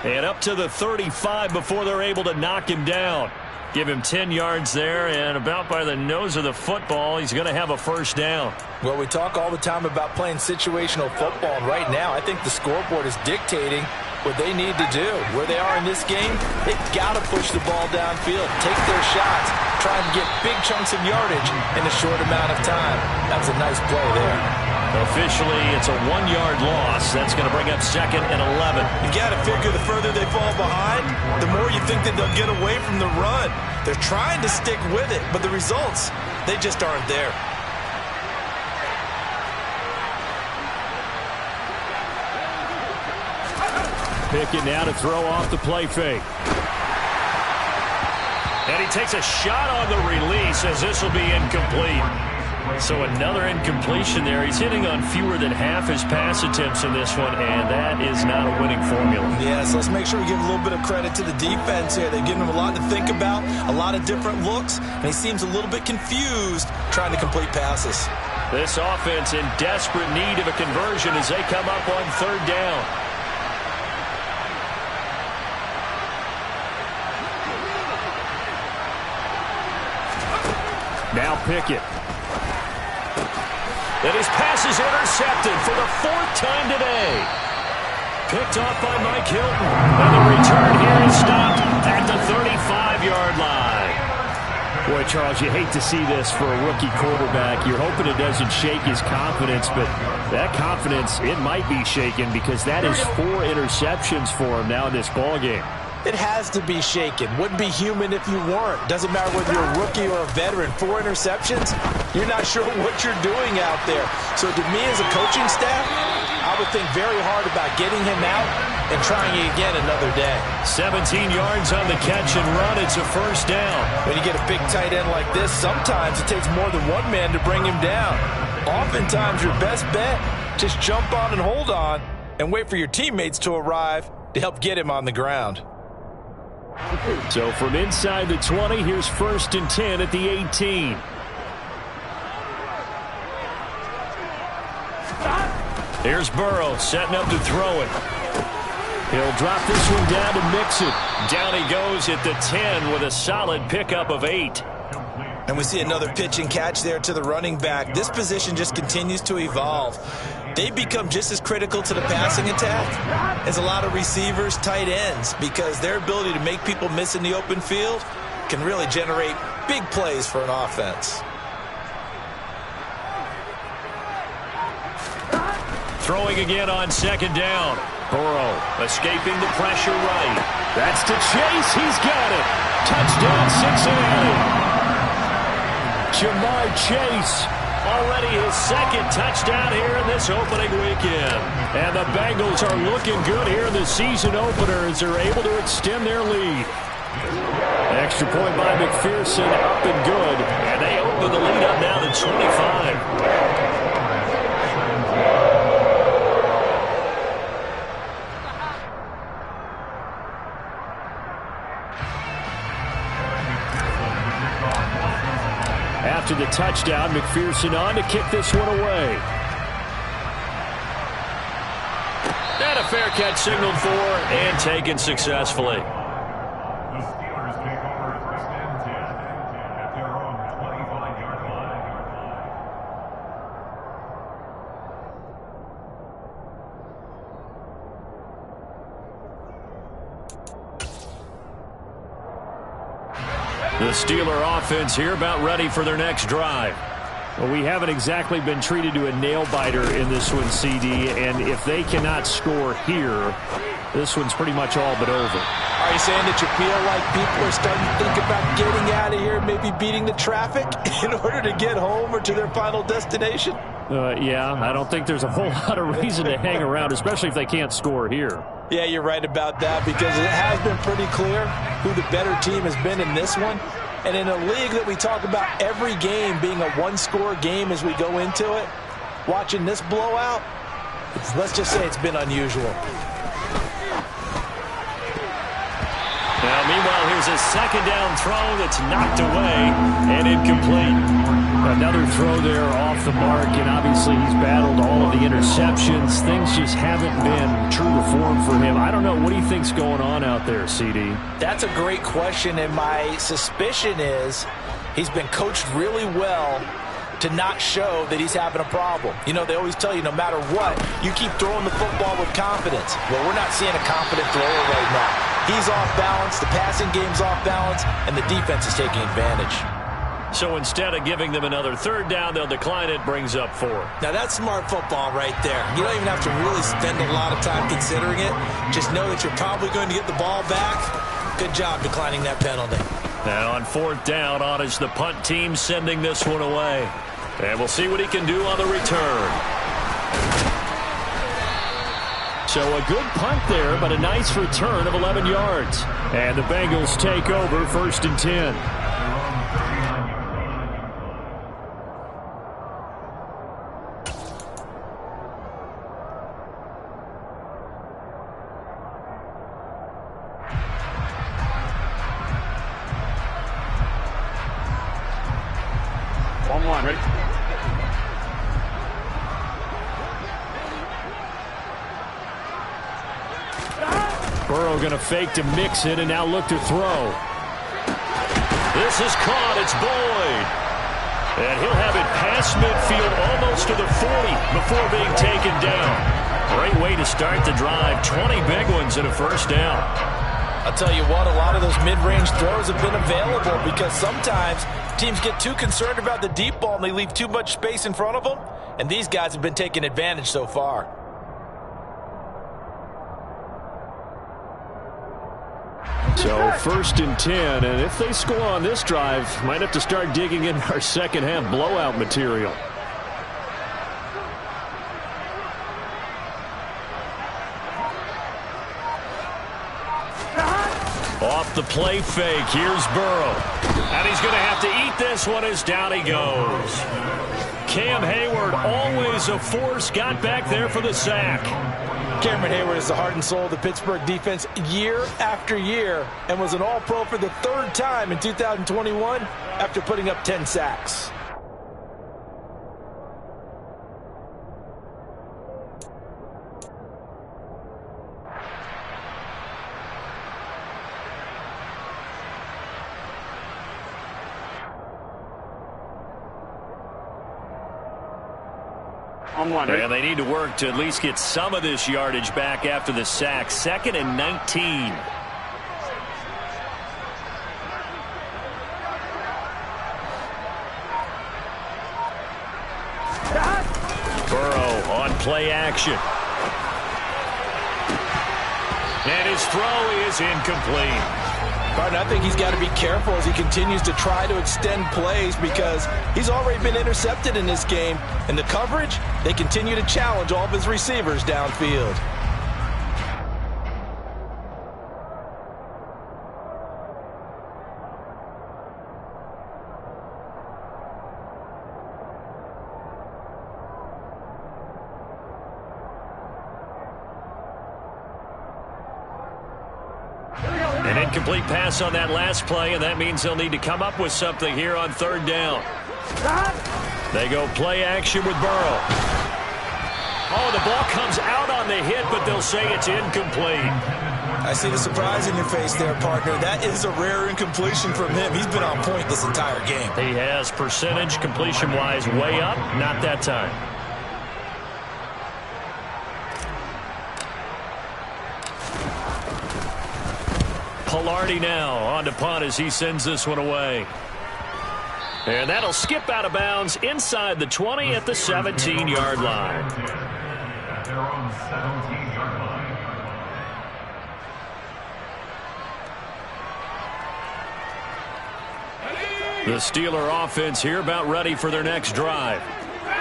And up to the 35 before they're able to knock him down. Give him 10 yards there, and about by the nose of the football, he's going to have a first down. Well, we talk all the time about playing situational football, and right now I think the scoreboard is dictating what they need to do. Where they are in this game, they've got to push the ball downfield, take their shots, try and get big chunks of yardage in a short amount of time. That was a nice play there. Officially, it's a 1-yard loss. That's going to bring up 2nd and 11. You got to figure the further they fall behind, the more you think that they'll get away from the run. They're trying to stick with it, but the results, they just aren't there. Pickett now to throw off the play fake. And he takes a shot on the release as this will be incomplete. So another incompletion there. He's hitting on fewer than half his pass attempts in this one, and that is not a winning formula. Yeah, so let's make sure we give a little bit of credit to the defense here. They've given him a lot to think about, a lot of different looks, and he seems a little bit confused trying to complete passes. This offense in desperate need of a conversion as they come up on 3rd down. Now Pickett. And his pass is intercepted for the 4th time today. Picked off by Mike Hilton. And the return here is stopped at the 35-yard line. Boy, Charles, you hate to see this for a rookie quarterback. You're hoping it doesn't shake his confidence, but that confidence, it might be shaken because that is 4 interceptions for him now in this ballgame. It has to be shaken. Wouldn't be human if you weren't. Doesn't matter whether you're a rookie or a veteran. 4 interceptions, you're not sure what you're doing out there. So to me as a coaching staff, I would think very hard about getting him out and trying again another day. 17 yards on the catch and run. It's a first down. When you get a big tight end like this, sometimes it takes more than one man to bring him down. Oftentimes your best bet, just jump on and hold on and wait for your teammates to arrive to help get him on the ground. So from inside the 20, here's 1st and 10 at the 18. Here's Burrow setting up to throw it. He'll drop this one down to Mixon. Down he goes at the 10 with a solid pickup of 8. And we see another pitch and catch there to the running back. This position just continues to evolve. They become just as critical to the passing attack as a lot of receivers, tight ends, because their ability to make people miss in the open field can really generate big plays for an offense. Throwing again on 2nd down. Burrow escaping the pressure right. That's to Chase. He's got it. Touchdown, Cincinnati. Jamar Chase. Already his 2nd touchdown here in this opening weekend. And the Bengals are looking good here in the season opener as they're able to extend their lead. Extra point by McPherson, up and good. And they open the lead up now to 25. After the touchdown, McPherson on to kick this one away. And a fair catch signaled for and taken successfully. The Steelers take over 1st and 10 at their own 25-yard line. The Steeler offense here about ready for their next drive. Well, we haven't exactly been treated to a nail-biter in this one, CD, and if they cannot score here, this one's pretty much all but over. Are you saying that you feel like people are starting to think about getting out of here, maybe beating the traffic in order to get home or to their final destination? Yeah, I don't think there's a whole lot of reason to hang around, especially if they can't score here. Yeah, you're right about that because it has been pretty clear who the better team has been in this one. And in a league that we talk about every game being a one-score game as we go into it, watching this blowout, let's just say it's been unusual. Now, meanwhile, here's a second down throw that's knocked away and incomplete. Another throw there off the mark, and obviously he's battled all of the interceptions. Things just haven't been true to form for him. I don't know. What do you think's going on out there, CD? That's a great question, and my suspicion is he's been coached really well to not show that he's having a problem. You know, they always tell you no matter what, you keep throwing the football with confidence. Well, we're not seeing a confident thrower right now. He's off balance, the passing game's off balance, and the defense is taking advantage. So instead of giving them another third down, they'll decline it, brings up 4. Now that's smart football right there. You don't even have to really spend a lot of time considering it. Just know that you're probably going to get the ball back. Good job declining that penalty. Now on 4th down, on is the punt team sending this one away. And we'll see what he can do on the return. So a good punt there, but a nice return of 11 yards. And the Bengals take over 1st and 10. Ready? Burrow going to fake to mix it and now look to throw. This is caught. It's Boyd. And he'll have it past midfield almost to the 40 before being taken down. Great way to start the drive. 20 big ones and a first down. I'll tell you what, a lot of those mid-range throws have been available because sometimes teams get too concerned about the deep ball and they leave too much space in front of them. And these guys have been taking advantage so far. So 1st and 10, and if they score on this drive, might have to start digging in our second half blowout material. Off the play fake, here's Burrow. And he's going to have to eat this one as down he goes. Cam Hayward, always a force, got back there for the sack. Cameron Hayward is the heart and soul of the Pittsburgh defense year after year and was an All-Pro for the 3rd time in 2021 after putting up 10 sacks. And they need to work to at least get some of this yardage back after the sack. 2nd and 19. Burrow on play action. And his throw is incomplete. Pardon, I think he's got to be careful as he continues to try to extend plays because he's already been intercepted in this game. And the coverage, they continue to challenge all of his receivers downfield. An incomplete pass on that last play, and that means they'll need to come up with something here on 3rd down. They go play action with Burrow. Oh, the ball comes out on the hit, but they'll say it's incomplete. I see the surprise in your face there, partner. That is a rare incompletion from him. He's been on point this entire game. He has percentage completion-wise way up, not that time. Pilardi now on to punt as he sends this one away. And that'll skip out of bounds inside the 20 at the 17-yard line. At their own 17-yard line. The Steeler offense here about ready for their next drive.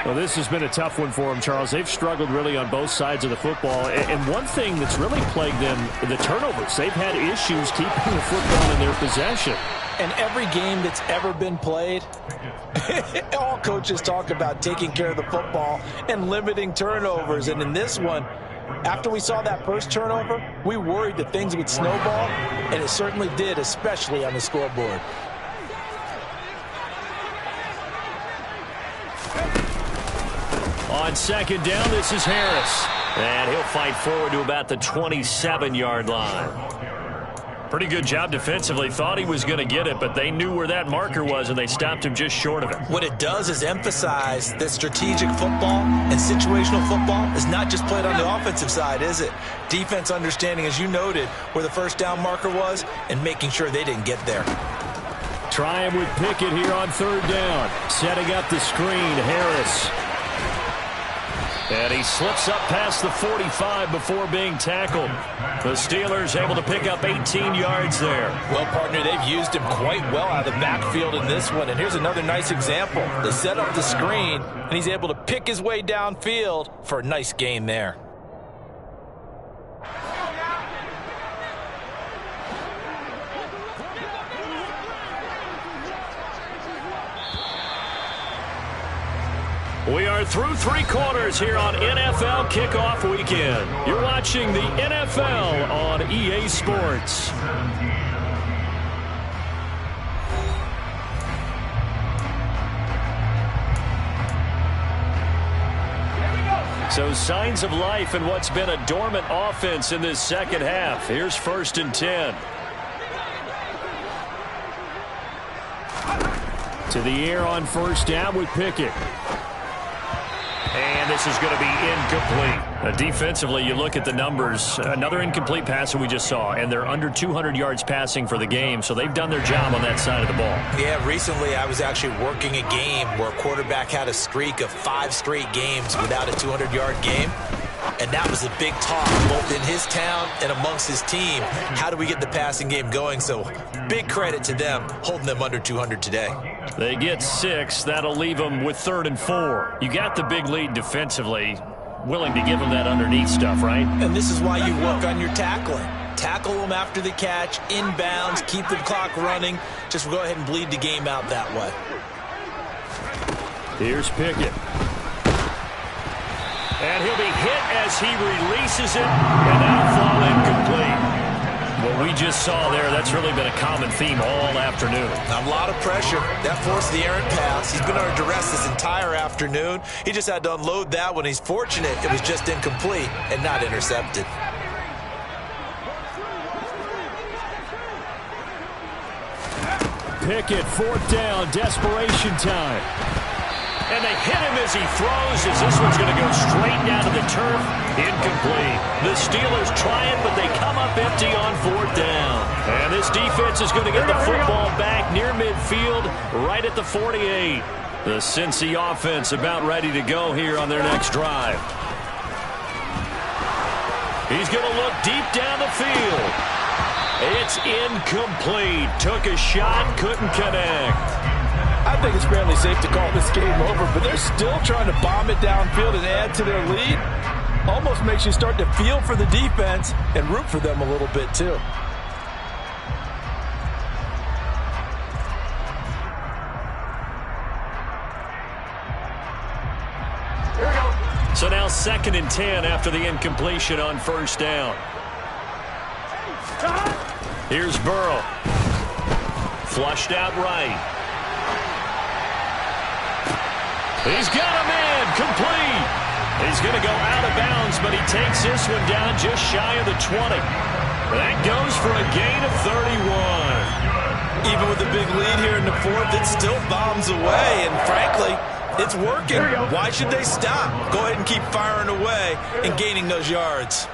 Well, this has been a tough one for them, Charles. They've struggled really on both sides of the football. And one thing that's really plagued them, the turnovers. They've had issues keeping the football in their possession. And every game that's ever been played, all coaches talk about taking care of the football and limiting turnovers. And in this one, After we saw that first turnover, we worried that things would snowball, and it certainly did, especially on the scoreboard. On second down, this is Harris. And he'll fight forward to about the 27-yard line. Pretty good job defensively. Thought he was going to get it, but they knew where that marker was, and they stopped him just short of it. What it does is emphasize that strategic football and situational football is not just played on the offensive side, is it? Defense understanding, as you noted, where the first down marker was and making sure they didn't get there. Trying with Pickett here on third down. Setting up the screen, Harris. And he slips up past the 45 before being tackled. The Steelers able to pick up 18 yards there. Well, partner, they've used him quite well out of the backfield in this one. And here's another nice example. They set up the screen, and he's able to pick his way downfield for a nice gain there. We are through three quarters here on NFL Kickoff Weekend. You're watching the NFL on EA Sports. So signs of life in what's been a dormant offense in this second half. Here's 1st and 10. To the air on first down with Pickett. And this is going to be incomplete. Defensively, you look at the numbers. Another incomplete pass that we just saw, and they're under 200 yards passing for the game, so they've done their job on that side of the ball. Yeah, recently I was actually working a game where a quarterback had a streak of 5 straight games without a 200-yard game. And that was a big talk, both in his town and amongst his team. How do we get the passing game going? So big credit to them, holding them under 200 today. They get 6. That'll leave them with 3rd and 4. You got the big lead defensively. Willing to give them that underneath stuff, right? And this is why you work on your tackling. Tackle them after the catch, inbounds, keep the clock running. Just go ahead and bleed the game out that way. Here's Pickett. And he'll be hit as he releases it, and that'll fall incomplete. What we just saw there, that's really been a common theme all afternoon. A lot of pressure. That forced the errant pass. He's been under duress this entire afternoon. He just had to unload that one. He's fortunate it was just incomplete and not intercepted. Pickett, 4th down, desperation time. And they hit him as he throws, as this one's going to go straight down to the turf. Incomplete. The Steelers try it, but they come up empty on 4th down. And this defense is going to get the football back near midfield, right at the 48. The Cincy offense about ready to go here on their next drive. He's going to look deep down the field. It's incomplete. Took a shot, couldn't connect. I think it's fairly safe to call this game over, but they're still trying to bomb it downfield and add to their lead. Almost makes you start to feel for the defense and root for them a little bit, too. Here we go. So now 2nd and 10 after the incompletion on 1st down. Here's Burrow. Flushed out right. He's got a man, complete. He's going to go out of bounds, but he takes this one down just shy of the 20. That goes for a gain of 31. Even with the big lead here in the 4th, it still bombs away, and frankly, it's working. Why should they stop? Go ahead and keep firing away and gaining those yards.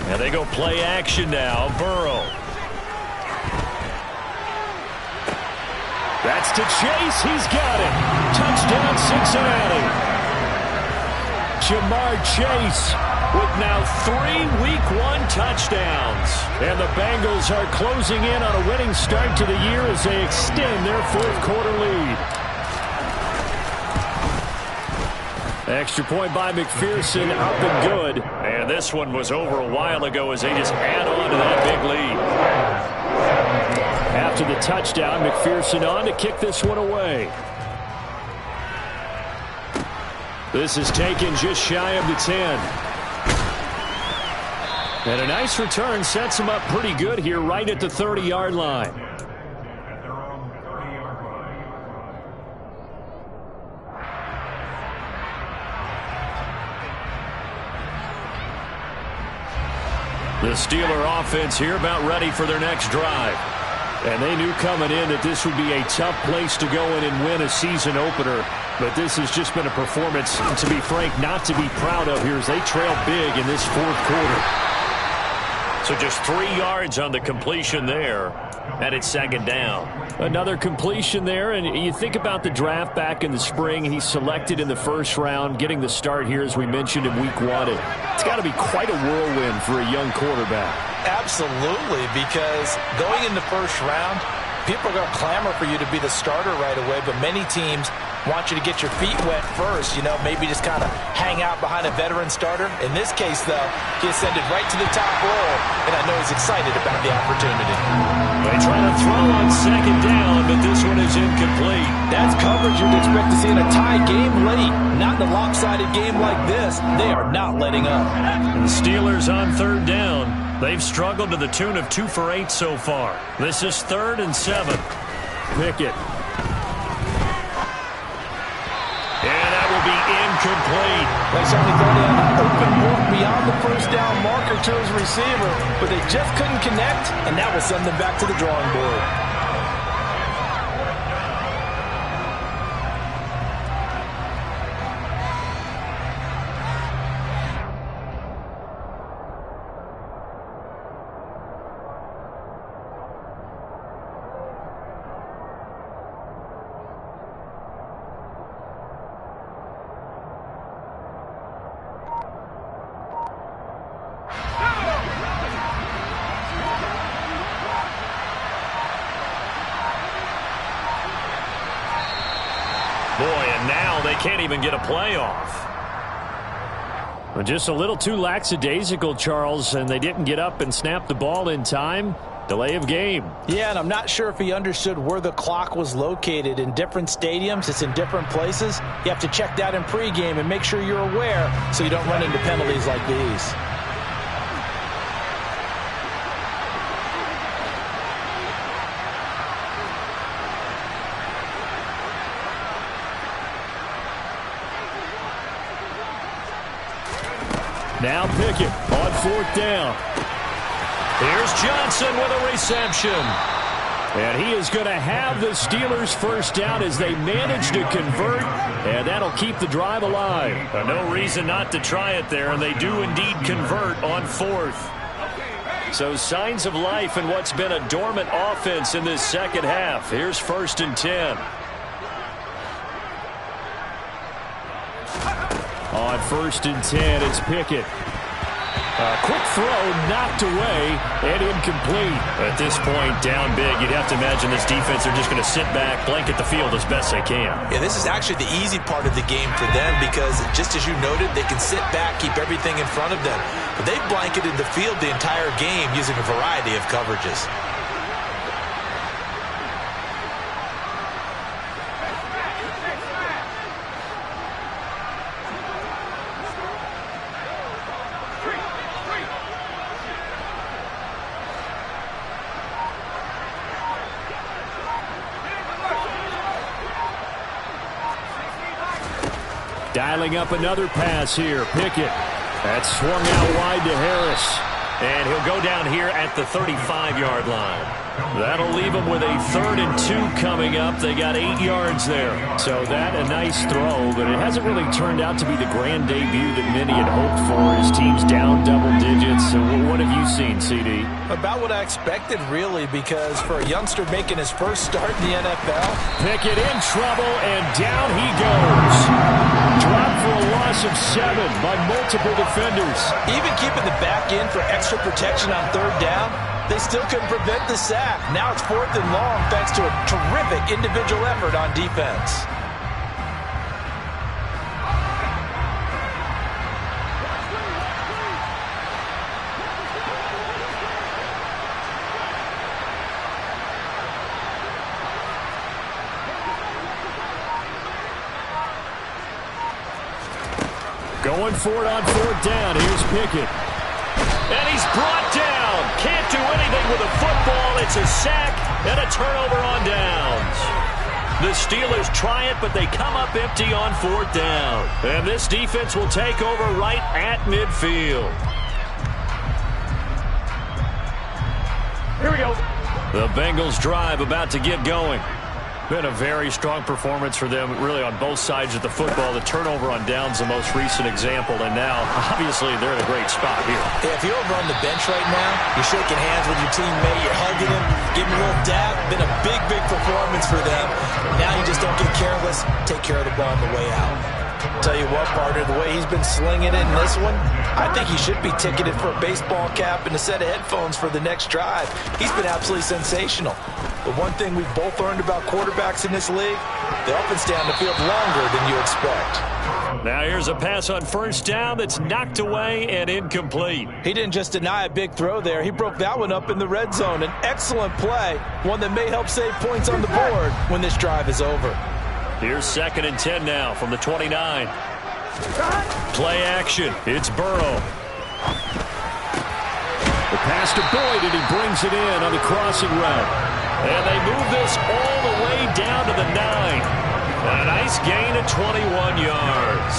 And they go play action now. Burrow. That's to Chase. He's got it. Touchdown, Cincinnati. Jamar Chase with now 3 Week 1 touchdowns. And the Bengals are closing in on a winning start to the year as they extend their 4th quarter lead. Extra point by McPherson, up and good. And this one was over a while ago as they just add on to that big lead. After the touchdown, McPherson on to kick this one away. This is taken just shy of the 10. And a nice return sets him up pretty good here right at the 30-yard line. At their own 30-yard line. The Steeler offense here about ready for their next drive. And they knew coming in that this would be a tough place to go in and win a season opener. But this has just been a performance, to be frank, not to be proud of here as they trail big in this fourth quarter. So just 3 yards on the completion there. And it's second down. Another completion there, and you think about the draft back in the spring. He's selected in the first round, getting the start here, as we mentioned, in week 1. It's got to be quite a whirlwind for a young quarterback. Absolutely, because going in the first round, people are going to clamor for you to be the starter right away, but many teams want you to get your feet wet first, maybe just kind of hang out behind a veteran starter. In this case, though, he ascended right to the top roll, and I know he's excited about the opportunity. They try to throw on second down, but this one is incomplete. That's coverage you'd expect to see in a tie game late. Not in a lopsided game like this. They are not letting up. And the Steelers on third down. They've struggled to the tune of 2 for 8 so far. This is 3rd and 7. Pickett. And that will be incomplete. They certainly thought he had an open look beyond the first down marker to his receiver, but they just couldn't connect, and that will send them back to the drawing board. Can't even get a playoff. Well, just a little too lackadaisical, Charles, and they didn't get up and snap the ball in time. Delay of game. Yeah, and I'm not sure if he understood where the clock was located. In different stadiums, it's in different places. You have to check that in pregame and make sure you're aware so you don't run into penalties like these. Now Pickett on 4th down. Here's Johnson with a reception. And he is going to have the Steelers first down as they manage to convert. And that'll keep the drive alive. No reason not to try it there. And they do indeed convert on 4th. So signs of life in what's been a dormant offense in this second half. Here's 1st and 10. On 1st and 10, it's Pickett. A quick throw, knocked away, and incomplete. At this point, down big, you'd have to imagine this defense are just going to sit back, blanket the field as best they can. Yeah, this is actually the easy part of the game for them because, just as you noted, they can sit back, keep everything in front of them. But they've blanketed the field the entire game using a variety of coverages. Dialing up another pass here. Pickett. That's swung out wide to Harris. And he'll go down here at the 35-yard line. That'll leave him with a 3rd and 2 coming up. They got 8 yards there. So that a nice throw, but it hasn't really turned out to be the grand debut that many had hoped for. His team's down double digits. So what have you seen, CD? About what I expected, really, because for a youngster making his first start in the NFL. Pickett in trouble, and down he goes. Dropped for a loss of 7 by multiple defenders. Even keeping the back end for extra protection on 3rd down, they still couldn't prevent the sack. Now it's 4th and long thanks to a terrific individual effort on defense. Going for it on 4th down. Here's Pickett. And he's brought down. Can't do anything with a football. It's a sack and a turnover on downs. The Steelers try it, but they come up empty on 4th down. And this defense will take over right at midfield. Here we go. The Bengals drive about to get going. Been a very strong performance for them, really, on both sides of the football. The turnover on downs, the most recent example, and now, obviously, they're in a great spot here. Hey, if you're over on the bench right now, you're shaking hands with your teammate, you're hugging him, giving him a little dab. Been a big, big performance for them. Now you just don't get careless. Take care of the ball on the way out. Tell you what, partner, the way he's been slinging it in this one, I think he should be ticketed for a baseball cap and a set of headphones for the next drive. He's been absolutely sensational. But one thing we've both learned about quarterbacks in this league, they often stay on the field longer than you expect. Now here's a pass on 1st down that's knocked away and incomplete. He didn't just deny a big throw there. He broke that one up in the red zone. An excellent play, one that may help save points on the board when this drive is over. Here's 2nd and 10 now from the 29. Play action. It's Burrow. The pass to Boyd, and he brings it in on the crossing route. And they move this all the way down to the 9. And a nice gain of 21 yards.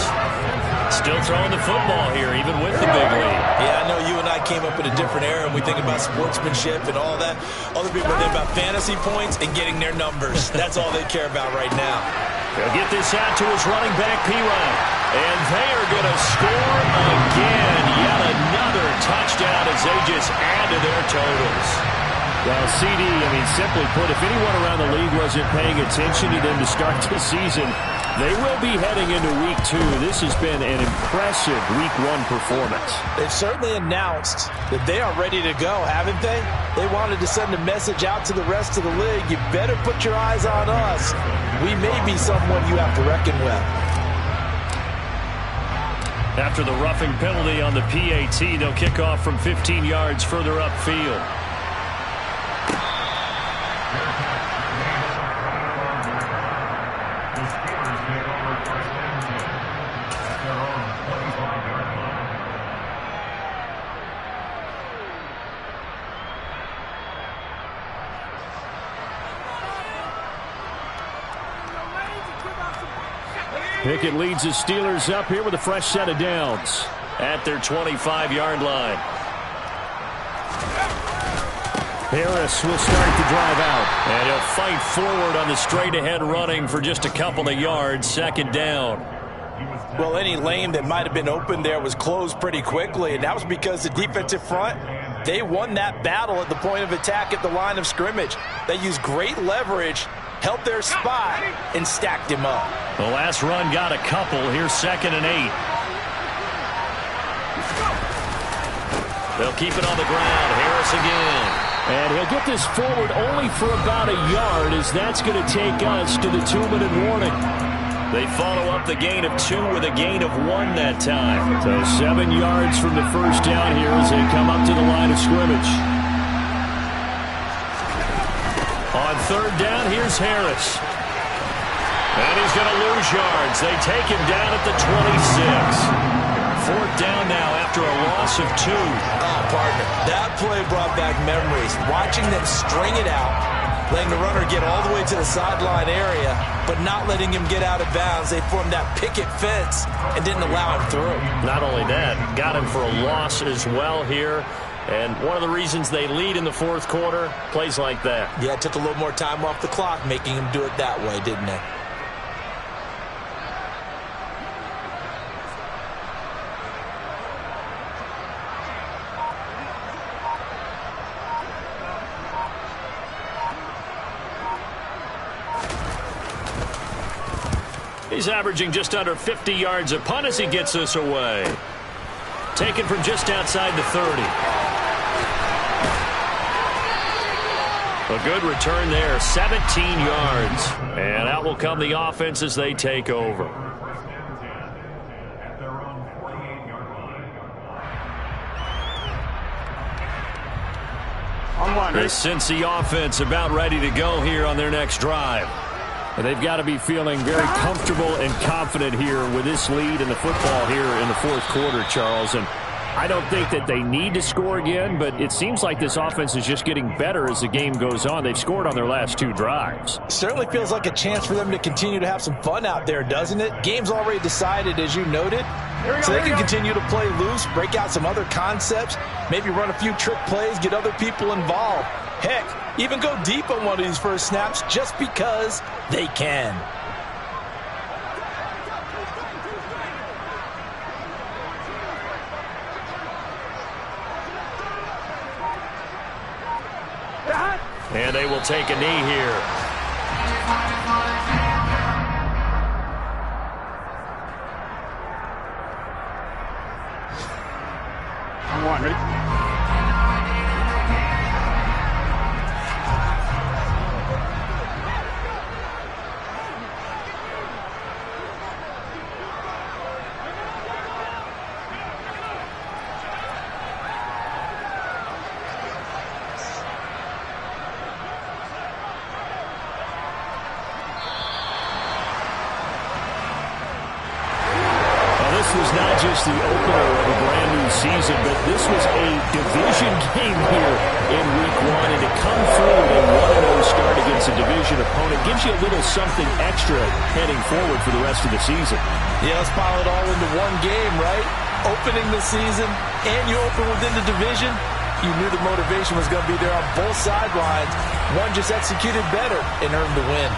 Still throwing the football here, even with the big lead. Yeah, I know you and I came up in a different era, and we think about sportsmanship and all that. Other people think about fantasy points and getting their numbers. That's all they care about right now. He'll get this out to his running back, P-Ryan. And they are going to score again. Yet another touchdown as they just add to their totals. Well, CD, simply put, if anyone around the league wasn't paying attention to them to start the season, they will be heading into Week 2. This has been an impressive Week 1 performance. They've certainly announced that they are ready to go, haven't they? They wanted to send a message out to the rest of the league. You better put your eyes on us. We may be someone you have to reckon with. After the roughing penalty on the PAT, they'll kick off from 15 yards further upfield. Pickett leads the Steelers up here with a fresh set of downs at their 25-yard line. Harris will start the drive out, and he'll fight forward on the straight-ahead running for just a couple of yards. 2nd down. Well, any lane that might have been open there was closed pretty quickly, and that was because the defensive front, they won that battle at the point of attack at the line of scrimmage. They used great leverage, held their spot, and stacked him up. The last run got a couple. Here's 2nd and 8. They'll keep it on the ground. Harris again. And he'll get this forward only for about a yard, as that's going to take us to the 2-minute warning. They follow up the gain of 2 with a gain of 1 that time. So 7 yards from the first down here as they come up to the line of scrimmage. On 3rd down, here's Harris. And he's going to lose yards. They take him down at the 26. 4th down now after a loss of 2. Oh, partner, that play brought back memories. Watching them string it out, letting the runner get all the way to the sideline area, but not letting him get out of bounds. They formed that picket fence and didn't allow him through. Not only that, got him for a loss as well here. And one of the reasons they lead in the 4th quarter, plays like that. Yeah, it took a little more time off the clock, making him do it that way, didn't it? He's averaging just under 50 yards a punt as he gets this away. Taken from just outside the 30. A good return there, 17 yards. And out will come the offense as they take over. The Cincy offense about ready to go here on their next drive. They've got to be feeling very comfortable and confident here with this lead in the football here in the fourth quarter, Charles. And I don't think that they need to score again, but it seems like this offense is just getting better as the game goes on. They've scored on their last 2 drives. Certainly feels like a chance for them to continue to have some fun out there, doesn't it? Game's already decided, as you noted. So they can continue to play loose, break out some other concepts, maybe run a few trick plays, get other people involved. Heck, even go deep on one of these first snaps just because they can. And they will take a knee here. Come on, ready? Was not just the opener of a brand new season, but this was a division game here in week 1, and to come through with a 1-0 start against a division opponent gives you a little something extra heading forward for the rest of the season. Yeah, let's pile it all into one game, right? Opening the season, and you open within the division. You knew the motivation was going to be there on both sidelines. One just executed better and earned the win.